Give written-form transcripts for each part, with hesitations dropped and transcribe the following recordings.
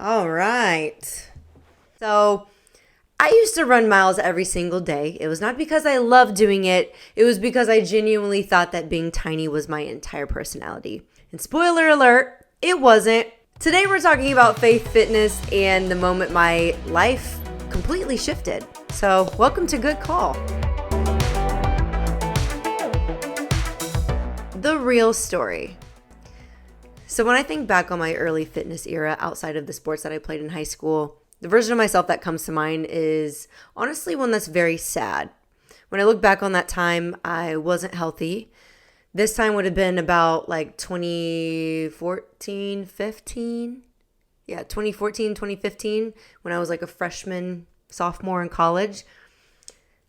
All right. So I used to run miles every single day. It was not because I loved doing it, it was because I genuinely thought that being tiny was my entire personality. And spoiler alert, it wasn't. Today we're talking about faith, fitness, and the moment my life completely shifted. So, welcome to Good Call. The real story. So when I think back on my early fitness era outside of the sports that I played in high school, the version of myself that comes to mind is honestly one that's very sad. When I look back on that time, I wasn't healthy. This time would have been about like 2014, 15. Yeah, 2014, 2015, when I was like a freshman, sophomore in college.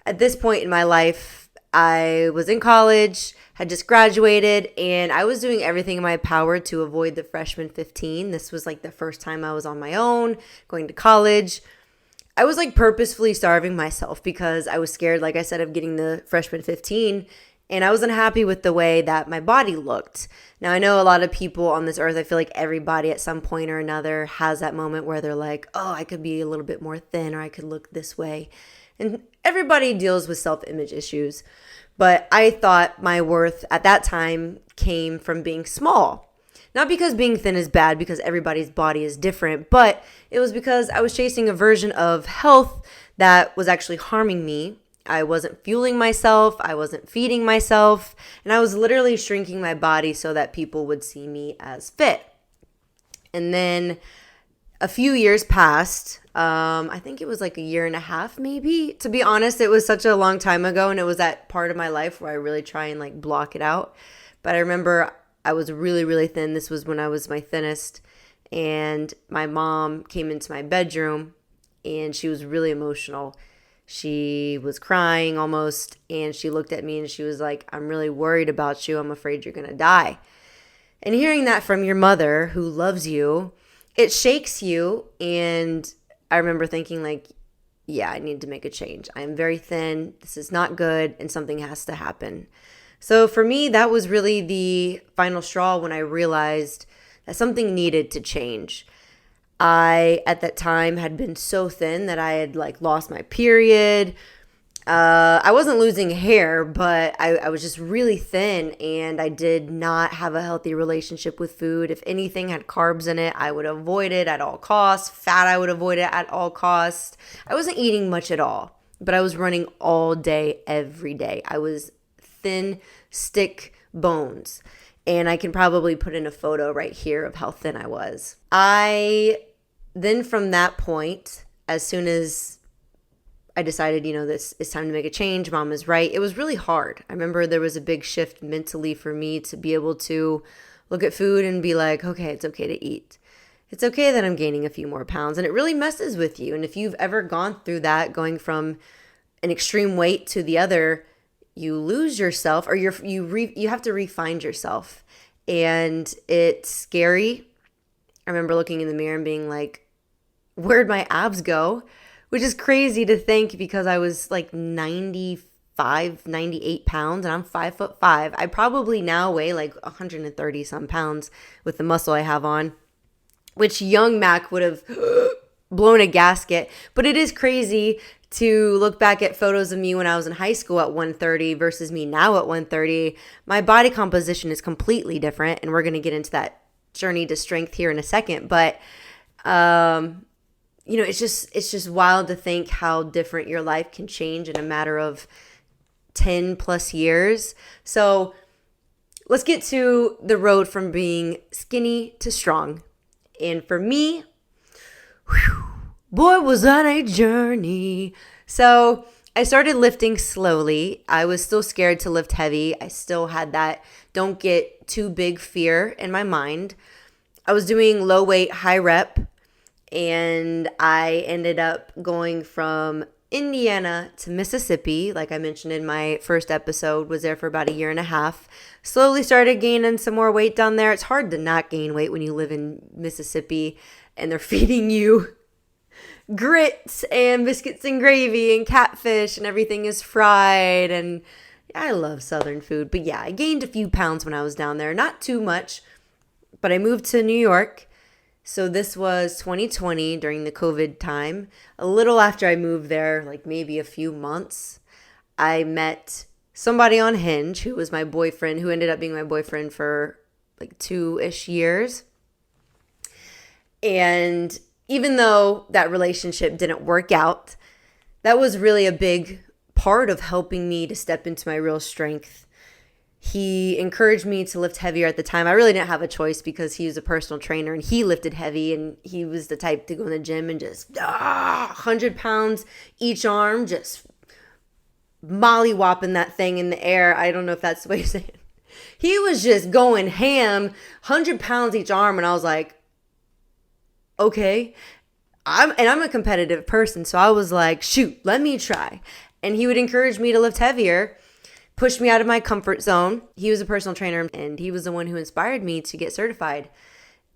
At this point in my life, I was in college, had just graduated, and I was doing everything in my power to avoid the freshman 15. This was like the first time I was on my own, going to college. I was like purposefully starving myself because I was scared, like I said, of getting the freshman 15. And I wasn't happy with the way that my body looked. Now, I know a lot of people on this earth, I feel like everybody at some point or another has that moment where they're like, oh, I could be a little bit more thin or I could look this way. And everybody deals with self-image issues. But I thought my worth at that time came from being small. Not because being thin is bad, because everybody's body is different, but it was because I was chasing a version of health that was actually harming me. I wasn't fueling myself, I wasn't feeding myself, and I was literally shrinking my body so that people would see me as fit. And then a few years passed. I think it was like a year and a half, maybe. To be honest, it was such a long time ago, and it was that part of my life where I really try and like block it out. But I remember I was really, really thin. This was when I was my thinnest, and my mom came into my bedroom, and she was really emotional. She was crying almost, and she looked at me and she was like, I'm really worried about you. I'm afraid you're going to die. And hearing that from your mother who loves you, it shakes you. And I remember thinking like, yeah, I need to make a change. I am very thin. This is not good, and something has to happen. So for me, that was really the final straw when I realized that something needed to change. I, at that time, had been so thin that I had like lost my period. I wasn't losing hair, but I was just really thin, and I did not have a healthy relationship with food. If anything had carbs in it, I would avoid it at all costs. Fat, I would avoid it at all costs. I wasn't eating much at all, but I was running all day, every day. I was thin, stick bones. And I can probably put in a photo right here of how thin I was. Then from that point, as soon as I decided, this it's time to make a change. Mom is right. It was really hard. I remember there was a big shift mentally for me to be able to look at food and be like, okay, it's okay to eat. It's okay that I'm gaining a few more pounds. And it really messes with you. And if you've ever gone through that, going from an extreme weight to the other, you lose yourself, or you have to refine yourself. And it's scary. I remember looking in the mirror and being like, where'd my abs go? Which is crazy to think because I was like 95, 98 pounds and I'm 5'5". I probably now weigh like 130 some pounds with the muscle I have on, which young Mac would have blown a gasket. But it is crazy to look back at photos of me when I was in high school at 130 versus me now at 130. My body composition is completely different, and we're going to get into that journey to strength here in a second. But it's just wild to think how different your life can change in a matter of 10 plus years. So let's get to the road from being skinny to strong. And for me, boy, was that a journey. So I started lifting slowly. I was still scared to lift heavy. I still had that don't get too big fear in my mind. I was doing low weight, high rep. And I ended up going from Indiana to Mississippi. Like I mentioned in my first episode, was there for about a year and a half. Slowly started gaining some more weight down there. It's hard to not gain weight when you live in Mississippi and they're feeding you grits and biscuits and gravy and catfish and everything is fried. And I love Southern food. But yeah, I gained a few pounds when I was down there. Not too much, but I moved to New York. So this was 2020 during the COVID time. A little after I moved there, like maybe a few months, I met somebody on Hinge who was my boyfriend, who ended up being my boyfriend for like 2-ish years. And even though that relationship didn't work out, that was really a big part of helping me to step into my real strength. He encouraged me to lift heavier at the time. I really didn't have a choice because he was a personal trainer and he lifted heavy, and he was the type to go in the gym and just 100 pounds each arm, just molly-whopping that thing in the air. I don't know if that's the way you say it. He was just going ham, 100 pounds each arm, and I was like, okay. I'm a competitive person, so I was like, shoot, let me try. And he would encourage me to lift heavier, push me out of my comfort zone. He was a personal trainer, and he was the one who inspired me to get certified.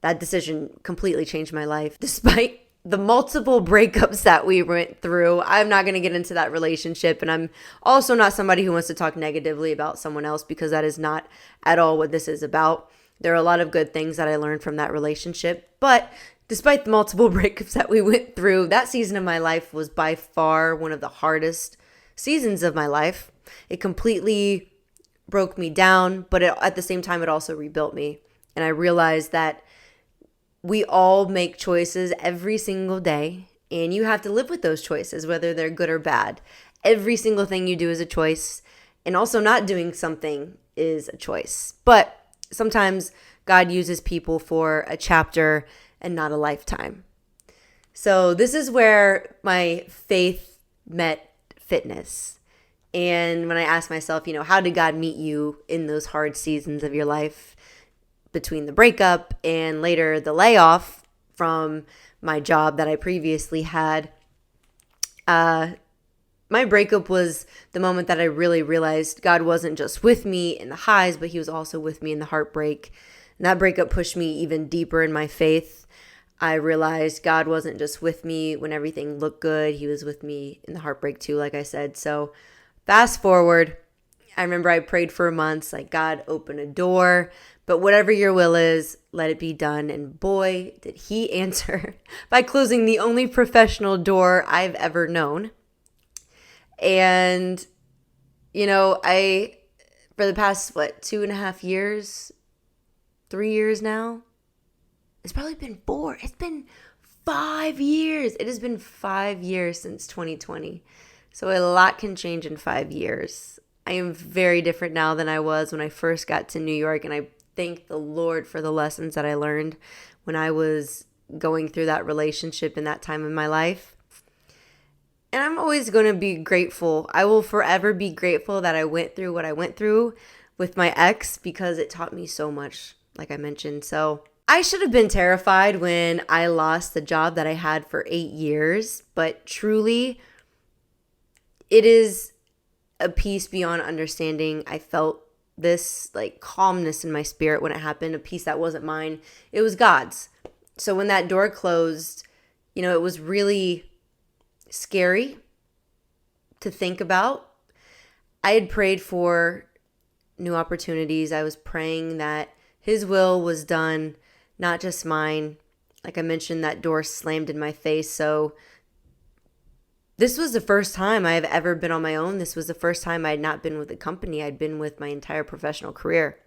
That decision completely changed my life. Despite the multiple breakups that we went through, I'm not going to get into that relationship, and I'm also not somebody who wants to talk negatively about someone else, because that is not at all what this is about. There are a lot of good things that I learned from that relationship, but despite the multiple breakups that we went through, that season of my life was by far one of the hardest seasons of my life. It completely broke me down, but at the same time, it also rebuilt me. And I realized that we all make choices every single day, and you have to live with those choices, whether they're good or bad. Every single thing you do is a choice, and also not doing something is a choice. But sometimes God uses people for a chapter and not a lifetime. So this is where my faith met fitness. And when I asked myself, how did God meet you in those hard seasons of your life between the breakup and later the layoff from my job that I previously had? My breakup was the moment that I really realized God wasn't just with me in the highs, but he was also with me in the heartbreak. And that breakup pushed me even deeper in my faith. I realized God wasn't just with me when everything looked good. He was with me in the heartbreak too, like I said. So fast forward, I remember I prayed for months, like, God, open a door, but whatever your will is, let it be done. And boy, did he answer by closing the only professional door I've ever known. And, for the past, 2.5 years, 3 years now, it's probably been 4. It's been 5 years. It has been 5 years since 2020. So a lot can change in 5 years. I am very different now than I was when I first got to New York, and I thank the Lord for the lessons that I learned when I was going through that relationship in that time in my life. And I'm always going to be grateful. I will forever be grateful that I went through what I went through with my ex, because it taught me so much, like I mentioned. So I should have been terrified when I lost the job that I had for 8 years, but truly, it is a peace beyond understanding. I felt this calmness in my spirit when it happened, a peace that wasn't mine. It was God's. So when that door closed, it was really scary to think about. I had prayed for new opportunities. I was praying that his will was done, not just mine. Like I mentioned, that door slammed in my face. So this was the first time I have ever been on my own. This was the first time I had not been with a company. I'd been with my entire professional career.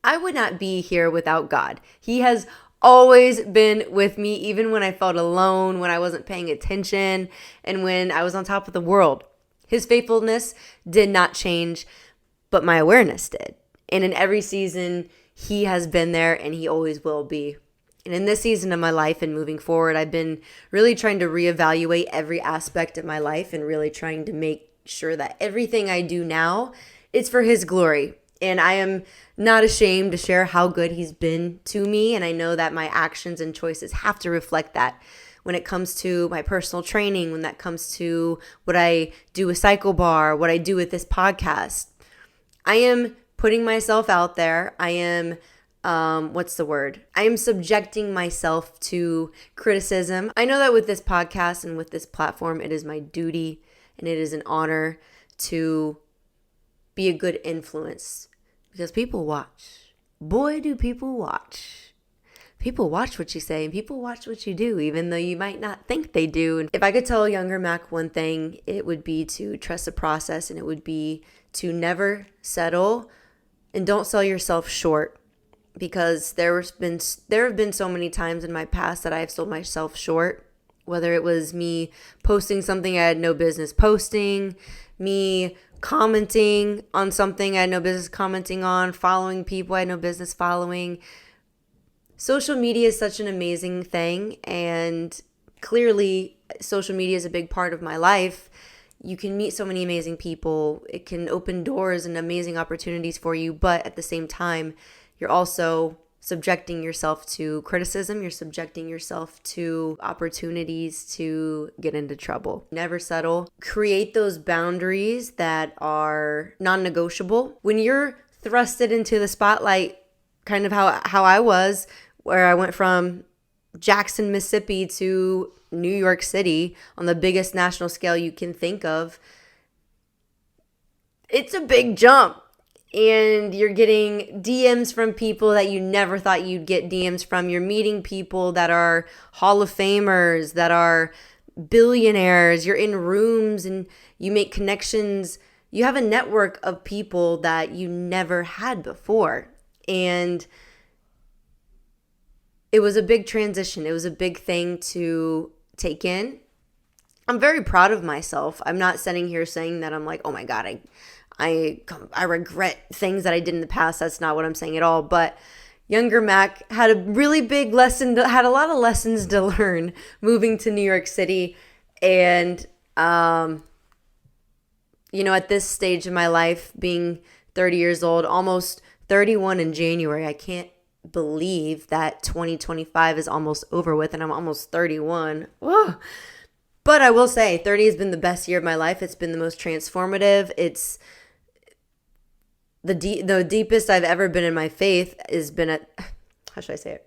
I would not be here without God. He has always been with me, even when I felt alone, when I wasn't paying attention, and when I was on top of the world. His faithfulness did not change, but my awareness did. And in every season, he has been there, and he always will be. And in this season of my life and moving forward, I've been really trying to reevaluate every aspect of my life and really trying to make sure that everything I do now is for his glory. And I am not ashamed to share how good he's been to me. And I know that my actions and choices have to reflect that. When it comes to my personal training, when that comes to what I do with Cycle Bar, what I do with this podcast, I am putting myself out there. I am I am subjecting myself to criticism. I know that with this podcast and with this platform, it is my duty and it is an honor to be a good influence, because people watch. Boy, do people watch. people watch what you say and people watch what you do, even though you might not think they do. And if I could tell younger Mac one thing, it would be to trust the process, and it would be to never settle and don't sell yourself short. Because there have been so many times in my past that I have sold myself short, whether it was me posting something I had no business posting, me commenting on something I had no business commenting on, following people I had no business following. Social media is such an amazing thing, and clearly social media is a big part of my life. You can meet so many amazing people. It can open doors and amazing opportunities for you, but at the same time, you're also subjecting yourself to criticism. You're subjecting yourself to opportunities to get into trouble. Never settle. Create those boundaries that are non-negotiable. When you're thrusted into the spotlight, kind of how I was, where I went from Jackson, Mississippi to New York City on the biggest national scale you can think of, it's a big jump. And you're getting DMs from people that you never thought you'd get DMs from. You're meeting people that are Hall of Famers, that are billionaires. You're in rooms and you make connections. You have a network of people that you never had before. And it was a big transition. It was a big thing to take in. I'm very proud of myself. I'm not sitting here saying that I'm like, oh my God, I regret things that I did in the past. That's not what I'm saying at all. But younger Mac had a really big lesson, had a lot of lessons to learn moving to New York City. And, at this stage of my life, being 30 years old, almost 31 in January, I can't believe that 2025 is almost over with and I'm almost 31. Whoa. But I will say 30 has been the best year of my life. It's been the most transformative. It's the deepest I've ever been in my faith has been how should I say it?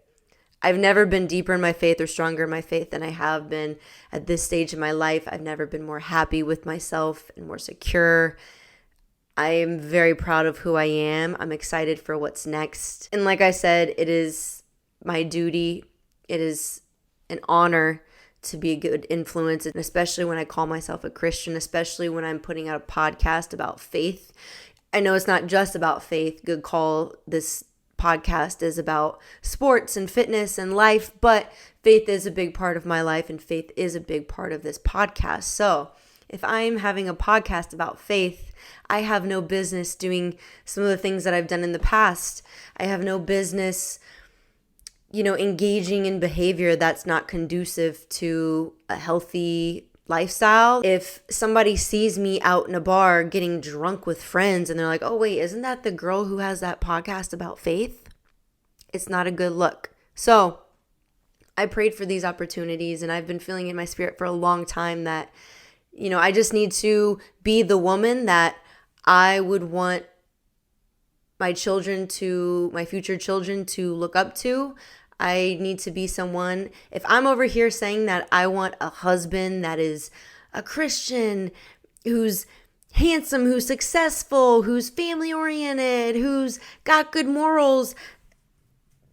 I've never been deeper in my faith or stronger in my faith than I have been at this stage of my life. I've never been more happy with myself and more secure. I am very proud of who I am. I'm excited for what's next. And like I said, it is my duty. It is an honor to be a good influence, and especially when I call myself a Christian, especially when I'm putting out a podcast about faith. I know it's not just about faith. Good call. This podcast is about sports and fitness and life, but faith is a big part of my life, and faith is a big part of this podcast. So if I'm having a podcast about faith, I have no business doing some of the things that I've done in the past. I have no business, engaging in behavior that's not conducive to a healthy lifestyle. If somebody sees me out in a bar getting drunk with friends and they're like, oh, wait, isn't that the girl who has that podcast about faith? It's not a good look. So I prayed for these opportunities, and I've been feeling in my spirit for a long time that, I just need to be the woman that I would want my future children to look up to. I need to be someone, if I'm over here saying that I want a husband that is a Christian, who's handsome, who's successful, who's family oriented, who's got good morals,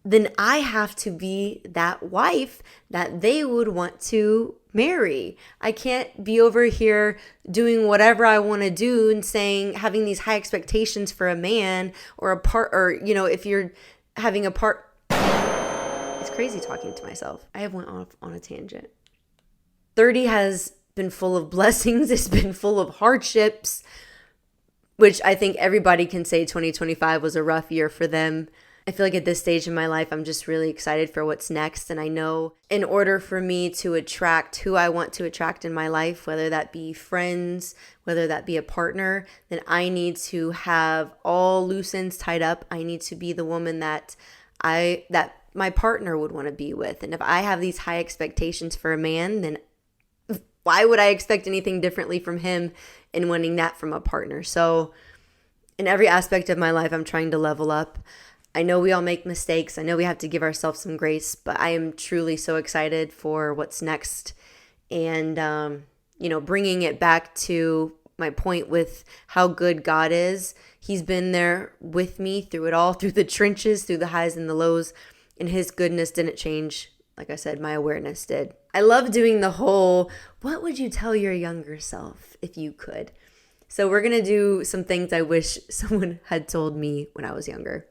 then I have to be that wife that they would want to marry. I can't be over here doing whatever I want to do and having these high expectations for a man or if you're having a part. It's crazy talking to myself. I have went off on a tangent. 30 has been full of blessings. It's been full of hardships, which I think everybody can say 2025 was a rough year for them. I feel like at this stage in my life, I'm just really excited for what's next. And I know in order for me to attract who I want to attract in my life, whether that be friends, whether that be a partner, then I need to have all loose ends tied up. I need to be the woman that my partner would want to be with. And if I have these high expectations for a man, then why would I expect anything differently from him in wanting that from a partner? So in every aspect of my life, I'm trying to level up. I know we all make mistakes. I know we have to give ourselves some grace, but I am truly so excited for what's next. And, bringing it back to my point with how good God is. He's been there with me through it all, through the trenches, through the highs and the lows. and his goodness didn't change. Like I said, my awareness did. I love doing the whole, what would you tell your younger self if you could? So we're going to do some things I wish someone had told me when I was younger.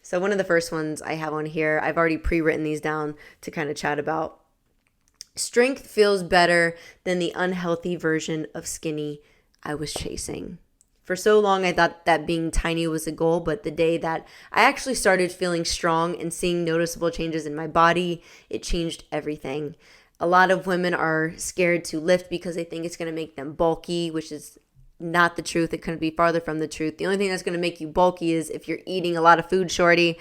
So one of the first ones I have on here, I've already pre-written these down to kind of chat about. Strength feels better than the unhealthy version of skinny I was chasing. For so long, I thought that being tiny was a goal, but the day that I actually started feeling strong and seeing noticeable changes in my body, it changed everything. A lot of women are scared to lift because they think it's going to make them bulky, which is not the truth. It couldn't be farther from the truth. The only thing that's going to make you bulky is if you're eating a lot of food, shorty.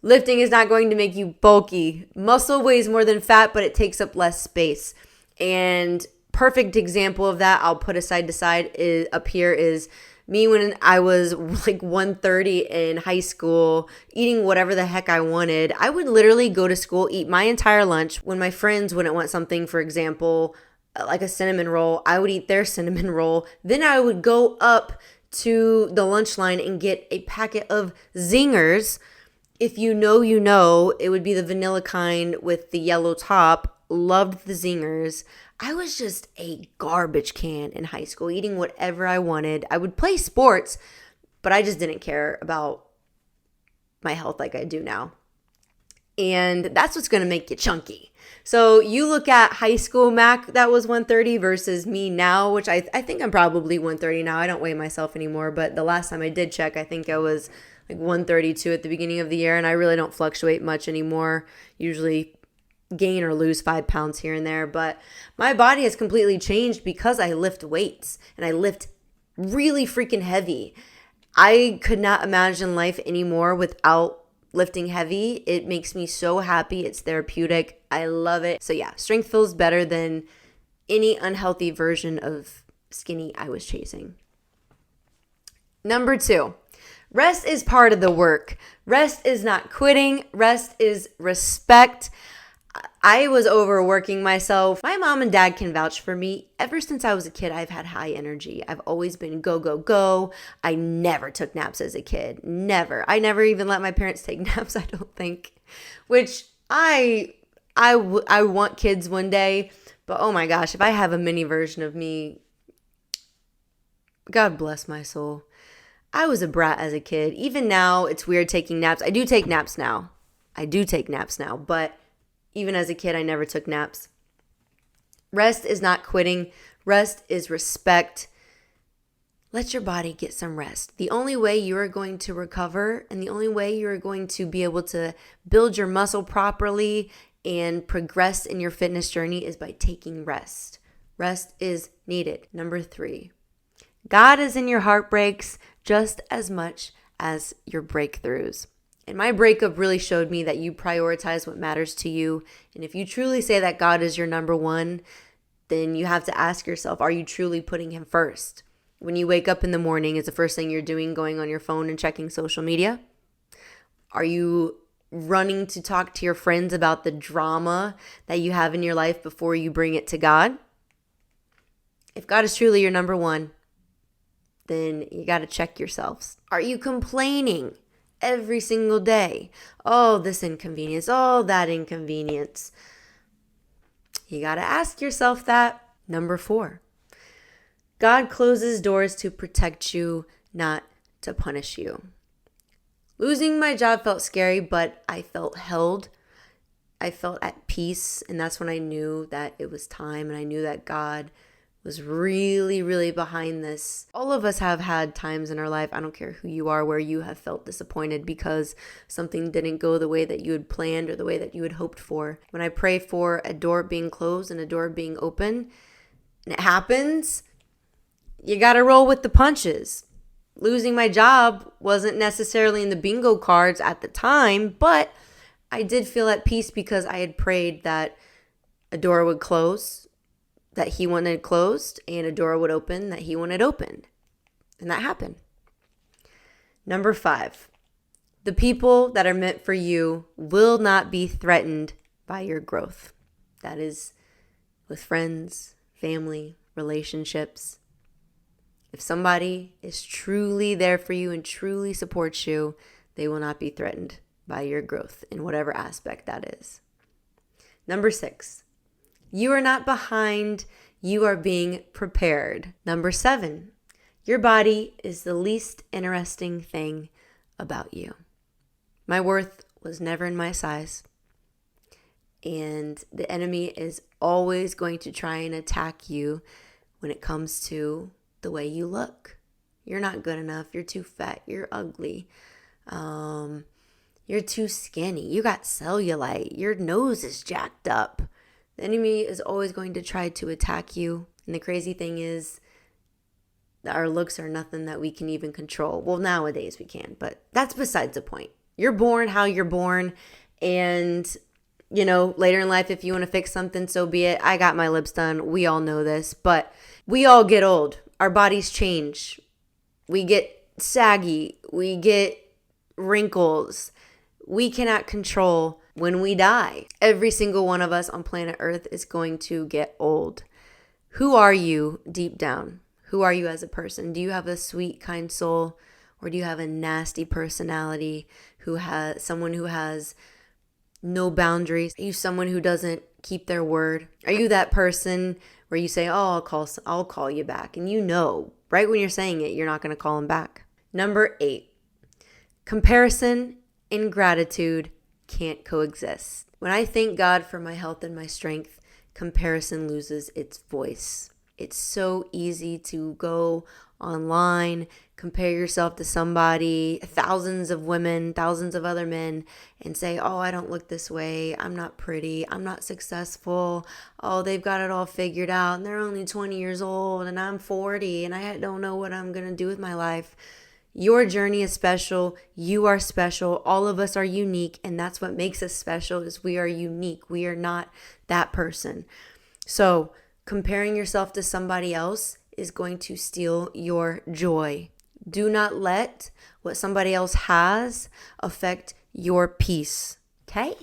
Lifting is not going to make you bulky. Muscle weighs more than fat, but it takes up less space. And perfect example of that, I'll put a side to side up here is me when I was like 130 in high school, eating whatever the heck I wanted. I would literally go to school, eat my entire lunch. When my friends wouldn't want something, for example, like a cinnamon roll, I would eat their cinnamon roll. Then I would go up to the lunch line and get a packet of Zingers. If you know, you know, it would be the vanilla kind with the yellow top. Loved the Zingers. I was just a garbage can in high school, eating whatever I wanted. I would play sports, but I just didn't care about my health like I do now. And that's what's going to make you chunky. So you look at high school Mac that was 130 versus me now, which I think I'm probably 130 now. I don't weigh myself anymore, but the last time I did check, I think I was like 132 at the beginning of the year, and I really don't fluctuate much anymore. Usually gain or lose 5 pounds here and there, but my body has completely changed because I lift weights and I lift really freaking heavy. I could not imagine life anymore without lifting heavy. It makes me so happy. It's therapeutic. I love it. So yeah, strength feels better than any unhealthy version of skinny I was chasing. Number 2, rest is part of the work. Rest is not quitting. Rest is respect. I was overworking myself. My mom and dad can vouch for me. Ever since I was a kid, I've had high energy. I've always been go, go, go. I never took naps as a kid. Never. I never even let my parents take naps, I don't think. Which I want kids one day. But oh my gosh, if I have a mini version of me, God bless my soul. I was a brat as a kid. Even now, it's weird taking naps. I do take naps now. But even as a kid, I never took naps. Rest is not quitting. Rest is respect. Let your body get some rest. The only way you are going to recover and the only way you are going to be able to build your muscle properly and progress in your fitness journey is by taking rest. Rest is needed. Number 3, God is in your heartbreaks just as much as your breakthroughs. And my breakup really showed me that you prioritize what matters to you. And if you truly say that God is your number one, then you have to ask yourself, are you truly putting him first? When you wake up in the morning, is the first thing you're doing going on your phone and checking social media? Are you running to talk to your friends about the drama that you have in your life before you bring it to God? If God is truly your number one, then you got to check yourselves. Are you complaining every single day? Oh, this inconvenience. Oh, that inconvenience. You got to ask yourself that. Number 4, God closes doors to protect you, not to punish you. Losing my job felt scary, but I felt held. I felt at peace, and that's when I knew that it was time, and I knew that God was really, really behind this. All of us have had times in our life, I don't care who you are, where you have felt disappointed because something didn't go the way that you had planned or the way that you had hoped for. When I pray for a door being closed and a door being open, and it happens, you gotta roll with the punches. Losing my job wasn't necessarily in the bingo cards at the time, but I did feel at peace because I had prayed that a door would close that he wanted closed and a door would open that he wanted opened. And that happened. Number 5, the people that are meant for you will not be threatened by your growth. That is with friends, family, relationships. If somebody is truly there for you and truly supports you, they will not be threatened. by your growth in whatever aspect that is. Number 6, you are not behind, you are being prepared. Number 7, your body is the least interesting thing about you. My worth was never in my size. And the enemy is always going to try and attack you when it comes to the way you look. You're not good enough. You're too fat. You're ugly. You're too skinny. You got cellulite. Your nose is jacked up. The enemy is always going to try to attack you. And the crazy thing is that our looks are nothing that we can even control. Well, nowadays we can, but that's besides the point. You're born how you're born, and later in life, if you want to fix something, so be it. I got my lips done. We all know this, but we all get old. Our bodies change. We get saggy. We get wrinkles. We cannot control when we die. Every single one of us on planet Earth is going to get old. Who are you deep down? Who are you as a person? Do you have a sweet, kind soul? Or do you have a nasty personality someone who has no boundaries? Are you someone who doesn't keep their word? Are you that person where you say, oh, I'll call you back? And right when you're saying it, you're not going to call them back. Number 8, comparison and gratitude can't coexist. When I thank God for my health and my strength, comparison loses its voice. It's so easy to go online, compare yourself to somebody, thousands of women, thousands of other men, and say, oh, I don't look this way. I'm not pretty. I'm not successful. Oh, they've got it all figured out, and they're only 20 years old, and I'm 40, and I don't know what I'm going to do with my life. Your journey is special. You are special. All of us are unique, and that's what makes us special is we are unique. We are not that person. So comparing yourself to somebody else is going to steal your joy. Do not let what somebody else has affect your peace. Okay?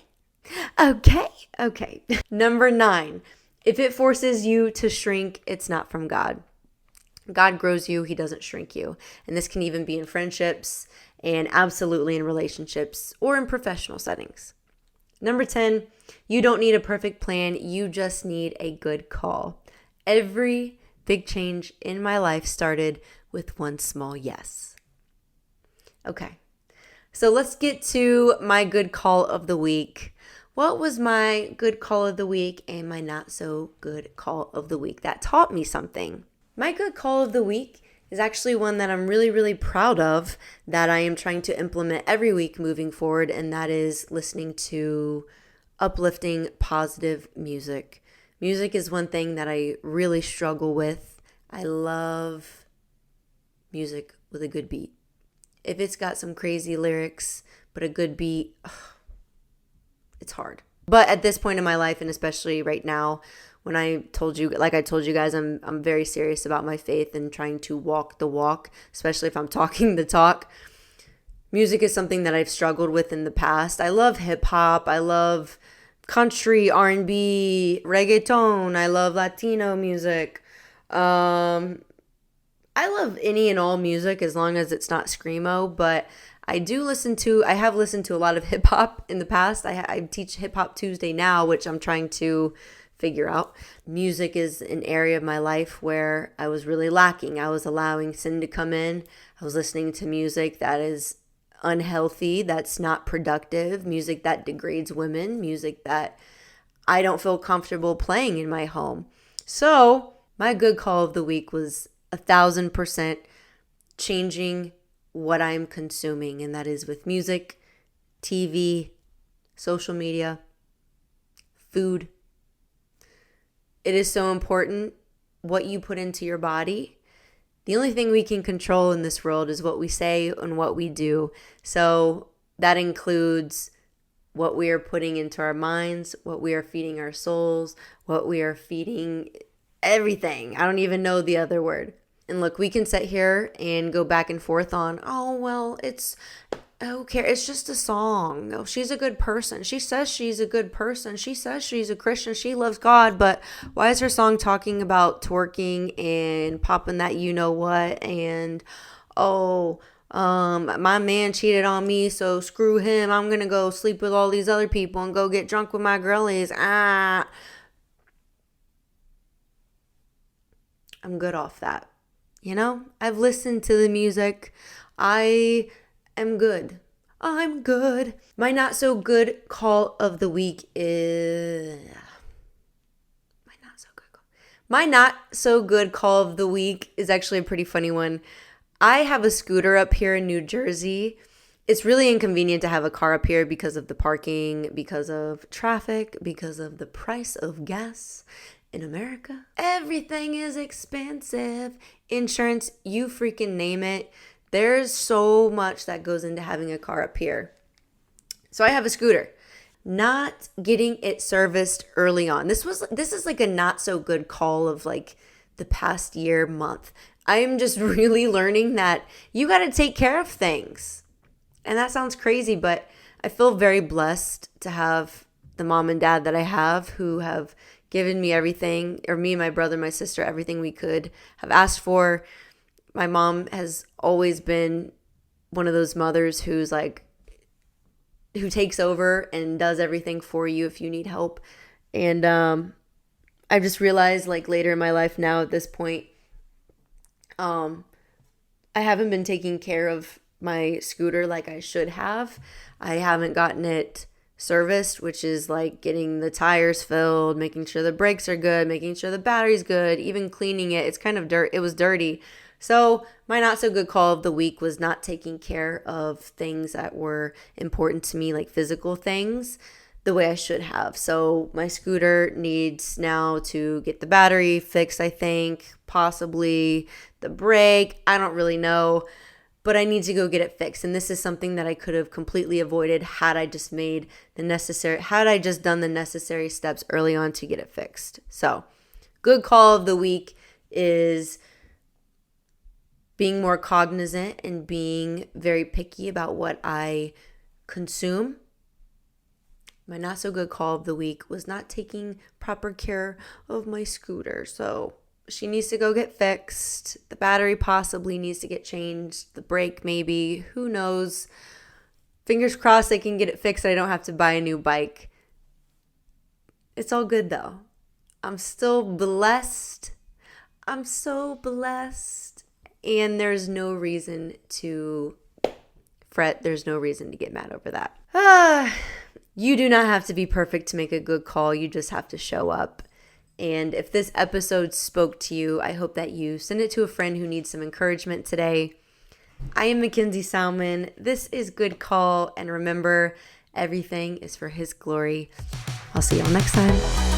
Okay. Number 9, if it forces you to shrink, it's not from God. God grows you. He doesn't shrink you. And this can even be in friendships and absolutely in relationships or in professional settings. Number 10, you don't need a perfect plan. You just need a good call. Every big change in my life started with one small yes. Okay, so let's get to my good call of the week. What was my good call of the week and my not so good call of the week that taught me something? My good call of the week is actually one that I'm really, really proud of that I am trying to implement every week moving forward, and that is listening to uplifting, positive music. Music is one thing that I really struggle with. I love music with a good beat. If it's got some crazy lyrics, but a good beat, it's hard. But at this point in my life, and especially right now, when I told you guys, I'm very serious about my faith and trying to walk the walk, especially if I'm talking the talk. Music is something that I've struggled with in the past. I love hip hop. I love country, R&B, reggaeton. I love Latino music. I love any and all music as long as it's not screamo, but I have listened to a lot of hip hop in the past. I teach Hip Hop Tuesday now, which I'm trying to figure out. Music is an area of my life where I was really lacking. I was allowing sin to come in. I was listening to music that is unhealthy, that's not productive, music that degrades women, music that I don't feel comfortable playing in my home. So my good call of the week was 1,000% changing what I'm consuming, and that is with music, TV, social media, food. It is so important what you put into your body. The only thing we can control in this world is what we say and what we do. So that includes what we are putting into our minds, what we are feeding our souls, what we are feeding everything. I don't even know the other word. And look, we can sit here and go back and forth on, oh, well, who cares? It's just a song. Oh, she's a good person. She says she's a good person. She says she's a Christian. She loves God. But why is her song talking about twerking and popping that you know what? And, oh, My man cheated on me, so screw him. I'm gonna go sleep with all these other people and go get drunk with my girlies. I'm good off that. I've listened to the music. I am good. I'm good. My not so good call of the week is. My not so good call of the week is actually a pretty funny one. I have a scooter up here in New Jersey. It's really inconvenient to have a car up here because of the parking, because of traffic, because of the price of gas in America. Everything is expensive. Insurance, you freaking name it. There's so much that goes into having a car up here. So I have a scooter. Not getting it serviced early on. This is like a not so good call of like the past year, month. I am just really learning that you got to take care of things. And that sounds crazy, but I feel very blessed to have the mom and dad that I have who have given me everything, or me, my brother, my sister, everything we could have asked for. My mom has always been one of those mothers who takes over and does everything for you if you need help. And I just realized like later in my life now at this point, I haven't been taking care of my scooter like I should have. I haven't gotten it serviced, which is like getting the tires filled, making sure the brakes are good, making sure the battery's good, even cleaning it. It's kind of it was dirty. So my not so good call of the week was not taking care of things that were important to me, like physical things, the way I should have. So my scooter needs now to get the battery fixed, I think, possibly the brake. I don't really know, but I need to go get it fixed. And this is something that I could have completely avoided had I just done the necessary steps early on to get it fixed. So good call of the week is being more cognizant and being very picky about what I consume. My not so good call of the week was not taking proper care of my scooter. So she needs to go get fixed. The battery possibly needs to get changed. The brake maybe. Who knows? Fingers crossed they can get it fixed. I don't have to buy a new bike. It's all good though. I'm still blessed. I'm so blessed. And there's no reason to fret. There's no reason to get mad over that. You do not have to be perfect to make a good call. You just have to show up. And if this episode spoke to you, I hope that you send it to a friend who needs some encouragement today. I am Mackenzie Salmon. This is Good Call. And remember, everything is for His glory. I'll see y'all next time.